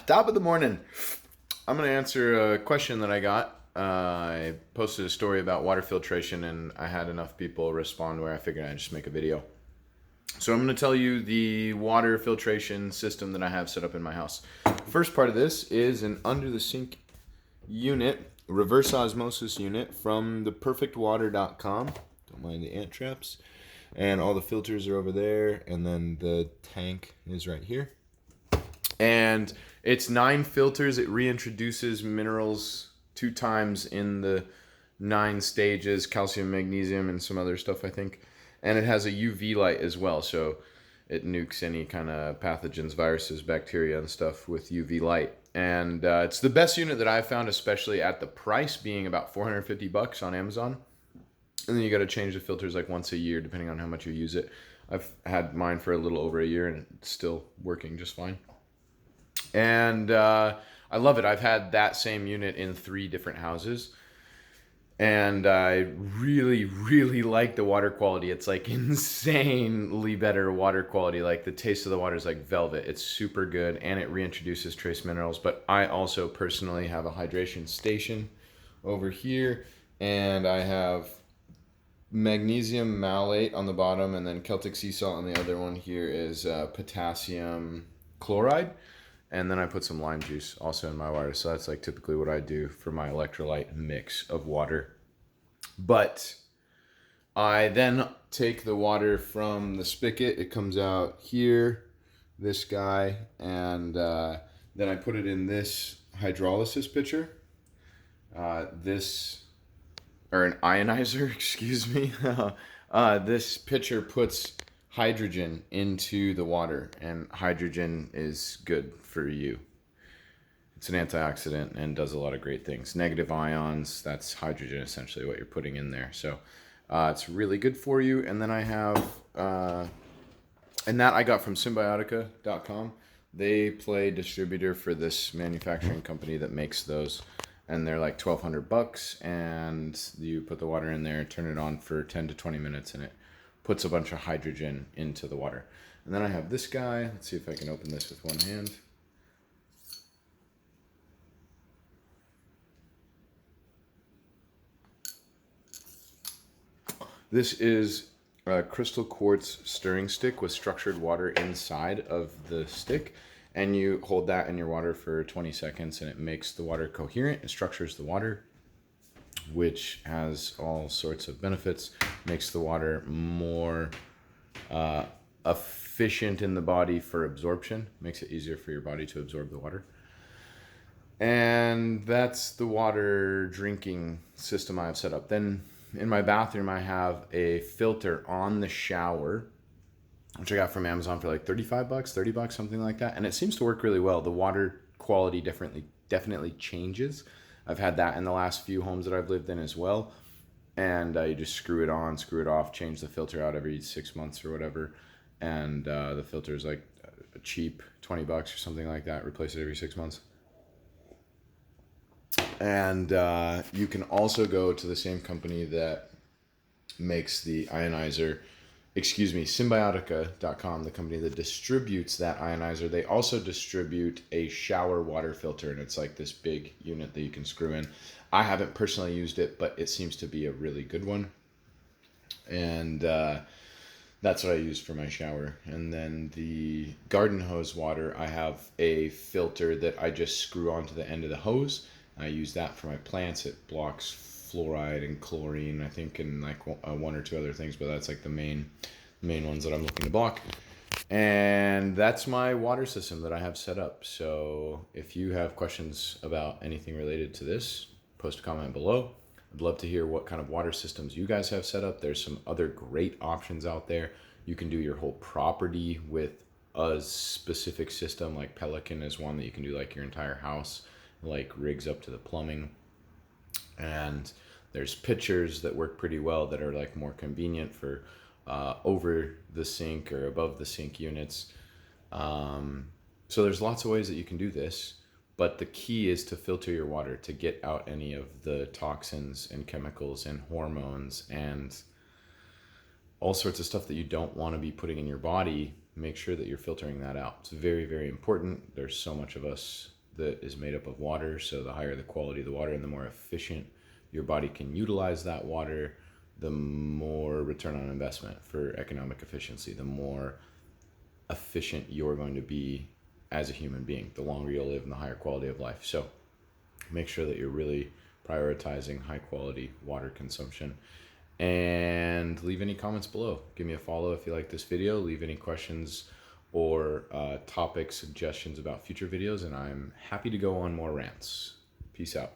Top of the morning. I'm going to answer a question that I got. I posted a story about water filtration and I had enough people respond where I figured I'd just make a video. So I'm going to tell you the water filtration system that I have set up in my house. First part of this is an under the sink unit, reverse osmosis unit from theperfectwater.com. Don't mind the ant traps. And all the filters are over there, and then the tank is right here. And it's 9 filters. It reintroduces minerals 2 times in the 9 stages, calcium, magnesium, and some other stuff, I think. And it has a UV light as well, so it nukes any kind of pathogens, viruses, bacteria, and stuff with UV light. And it's the best unit that I've found, especially at the price being about $450 on Amazon. And then you got to change the filters like once a year, depending on how much you use it. I've had mine for a little over a year, and it's still working just fine. And I love it. I've had that same unit in 3 different houses. And I really, really like the water quality. It's like insanely better water quality. Like the taste of the water is like velvet. It's super good, and it reintroduces trace minerals. But I also personally have a hydration station over here, and I have magnesium malate on the bottom, and then Celtic sea salt on the other one. Here is potassium chloride. And then I put some lime juice also in my water. So that's like typically what I do for my electrolyte mix of water. But I then take the water from the spigot. It comes out here, this guy, and then I put it in this hydrolysis pitcher. Or an ionizer, excuse me. This pitcher puts hydrogen into the water, and hydrogen is good for you. It's an antioxidant and does a lot of great things. Negative ions, that's hydrogen essentially what you're putting in there. So it's really good for you. And then I have, and that I got from Cymbiotika.com. They play distributor for this manufacturing company that makes those. And they're like $1,200, and you put the water in there, turn it on for 10 to 20 minutes, and it puts a bunch of hydrogen into the water. And then I have this guy. Let's see if I can open this with one hand. This is a crystal quartz stirring stick with structured water inside of the stick. And you hold that in your water for 20 seconds, and it makes the water coherent. It structures the water, which has all sorts of benefits. Makes the water more efficient in the body for absorption. Makes it easier for your body to absorb the water. And that's the water drinking system I've set up. Then in my bathroom, I have a filter on the shower, which I got from Amazon for like $35, $30, something like that. And it seems to work really well. The water quality definitely changes. I've had that in the last few homes that I've lived in as well. And you just screw it on, screw it off, change the filter out every 6 months or whatever. And the filter is like cheap, $20 or something like that. Replace it every 6 months. And you can also go to the same company that makes the ionizer, Cymbiotika.com, the company that distributes that ionizer. They also distribute a shower water filter, and it's like this big unit that you can screw in. I haven't personally used it, but it seems to be a really good one. And that's what I use for my shower. And then the garden hose water, I have a filter that I just screw onto the end of the hose. I use that for my plants. It blocks fluoride and chlorine, I think, and like 1 or 2 other things, but that's like the main ones that I'm looking to block. And that's my water system that I have set up. So if you have questions about anything related to this, post a comment below. I'd love to hear what kind of water systems you guys have set up. There's some other great options out there. You can do your whole property with a specific system, like Pelican is one that you can do like your entire house, like rigs up to the plumbing. And there's pitchers that work pretty well that are like more convenient for over the sink or above the sink units. So there's lots of ways that you can do this, but the key is to filter your water to get out any of the toxins and chemicals and hormones and all sorts of stuff that you don't want to be putting in your body make sure that you're filtering that out. It's very, very important. There's so much of us that is made up of water, so the higher the quality of the water and the more efficient your body can utilize that water, the more return on investment for economic efficiency, the more efficient you're going to be as a human being, the longer you'll live and the higher quality of life. So make sure that you're really prioritizing high quality water consumption. And leave any comments below. Give me a follow if you like this video. Leave any questions or topic suggestions about future videos, and I'm happy to go on more rants. Peace out.